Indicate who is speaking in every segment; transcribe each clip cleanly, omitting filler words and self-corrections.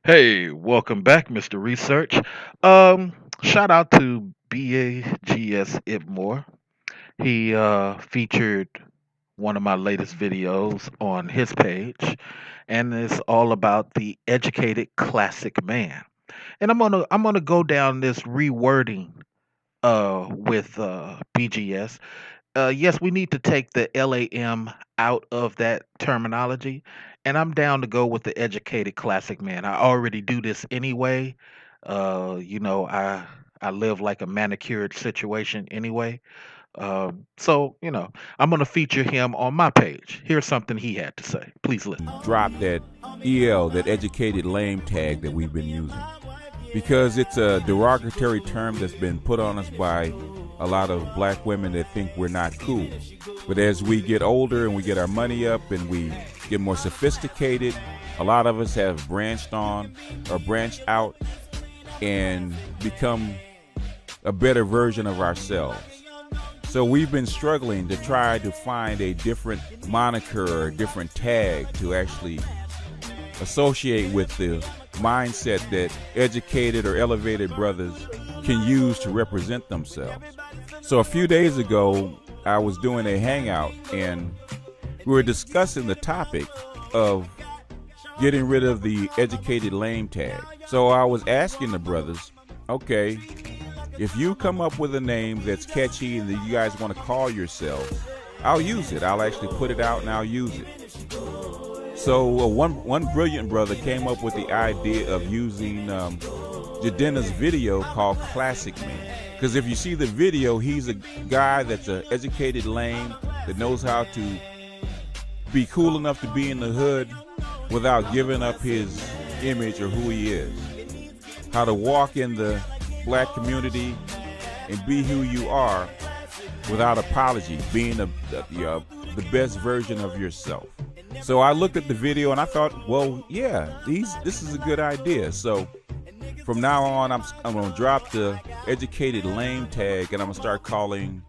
Speaker 1: Hey, welcome back, Mr. Research. Um, Shout out to BGS IBMOR. He featured one of my latest videos on his page, and it's all about the educated classic man. And I'm gonna go down this rewording with BGS. Yes, we need to take the LAM out of that terminology, and I'm down to go with the educated classic man. I already do this anyway. I live like a manicured situation anyway. So I'm gonna feature him on my page. Here's something he had to say. Please listen.
Speaker 2: Drop that EL, that educated lame tag that we've been using. Because it's a derogatory term that's been put on us by a lot of black women that think we're not cool. But as we get older and we get our money up and we get more sophisticated, a lot of us have branched on or branched out and become a better version of ourselves. So we've been struggling to try to find a different moniker or a different tag to actually associate with the mindset that educated or elevated brothers can use to represent themselves. So a few days ago, I was doing a hangout and we were discussing the topic of getting rid of the educated lame tag. So I was asking the brothers, okay, if you come up with a name that's catchy and that you guys want to call yourselves, I'll use it. I'll actually put it out and I'll use it. So one brilliant brother came up with the idea of using Jadena's video called Classic Man. Because if you see the video, he's a guy that's an educated lame that knows how to be cool enough to be in the hood without giving up his image or who he is. How to walk in the black community and be who you are without apology, being the best version of yourself. So I looked at the video and I thought, well, yeah, this is a good idea. So from now on, I'm going to drop the educated lame tag and I'm going to start calling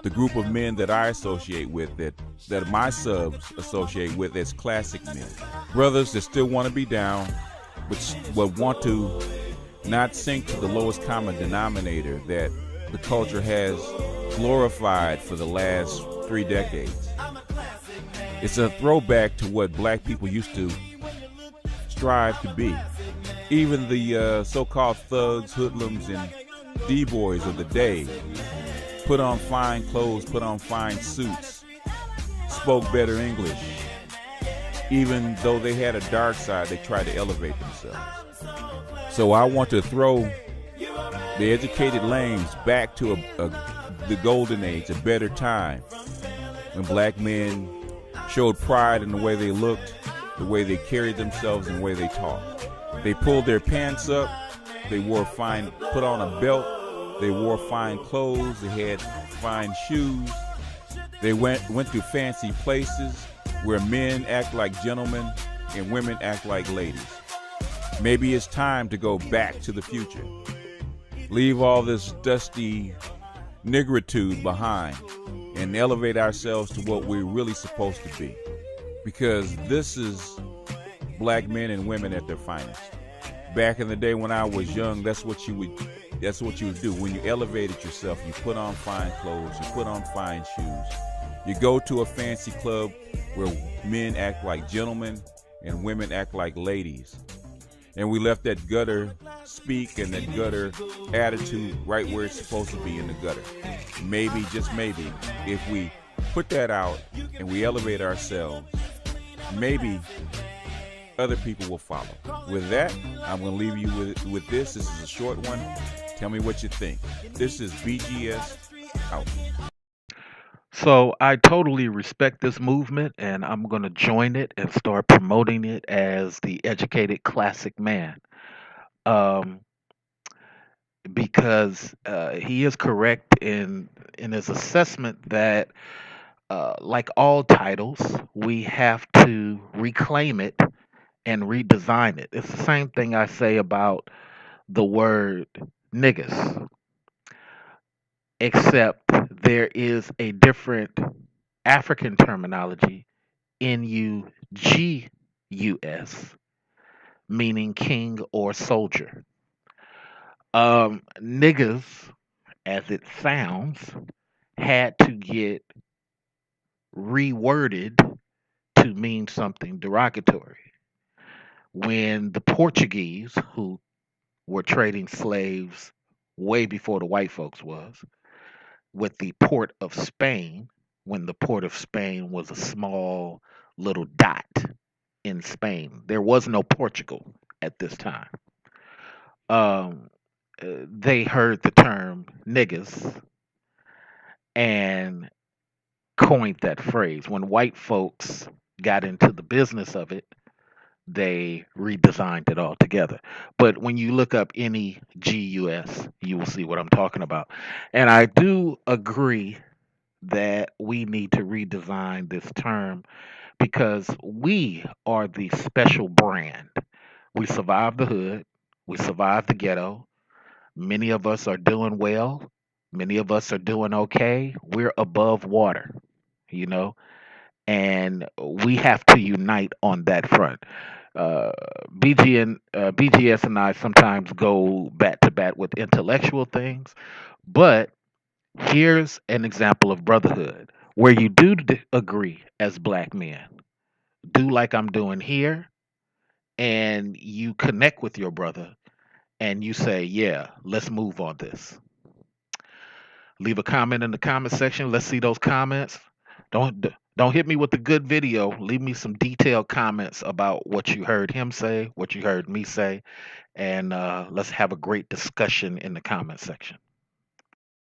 Speaker 2: the group of men that I associate with, that my subs associate with, as classic men. Brothers that still want to be down, but want to not sink to the lowest common denominator that the culture has glorified for the last 3 decades. It's a throwback to what black people used to strive to be. Even the so-called thugs, hoodlums, and D-boys of the day put on fine clothes, put on fine suits, spoke better English. Even though they had a dark side, they tried to elevate themselves. So I want to throw the educated lames back to the golden age, a better time, when black men showed pride in the way they looked, the way they carried themselves, and the way they talked. They pulled their pants up, they put on a belt, they wore fine clothes, they had fine shoes. They went to fancy places where men act like gentlemen and women act like ladies. Maybe it's time to go back to the future. Leave all this dusty nigritude behind and elevate ourselves to what we're really supposed to be. Because this is black men and women at their finest. Back in the day when I was young, that's what you would do. When you elevated yourself, you put on fine clothes, you put on fine shoes. You go to a fancy club where men act like gentlemen and women act like ladies. And we left that gutter speak and that gutter attitude right where it's supposed to be, in the gutter. Maybe, just maybe, if we put that out and we elevate ourselves, maybe other people will follow. With that, I'm going to leave you with this. This is a short one. Tell me what you think. This is BGS out.
Speaker 1: So I totally respect this movement, and I'm gonna join it and start promoting it as the educated classic man. Um, because he is correct in his assessment that, like all titles, we have to reclaim it and redesign it. It's the same thing I say about the word niggas, except there is a different African terminology, NUGUS, meaning king or soldier. Niggas, as it sounds, had to get reworded to mean something derogatory. When the Portuguese, who were trading slaves way before the white folks was, with the port of Spain, when the port of Spain was a small little dot in Spain. There was no Portugal at this time. Um, they heard the term niggas and coined that phrase. When white folks got into the business of it, they redesigned it altogether. But when you look up any GUS, you will see what I'm talking about. And I do agree that we need to redesign this term because we are the special brand. We survived the hood, we survived the ghetto. Many of us are doing well, many of us are doing okay. We're above water, you know, and we have to unite on that front. Uh, BGS and I sometimes go bat to bat with intellectual things, but here's an example of brotherhood where you do agree as black men. Do like I'm doing here, and you connect with your brother and you say, yeah, let's move on this. Leave a comment in the comment section. Let's see those comments. Don't hit me with the good video. Leave me some detailed comments about what you heard him say, what you heard me say, and let's have a great discussion in the comment section.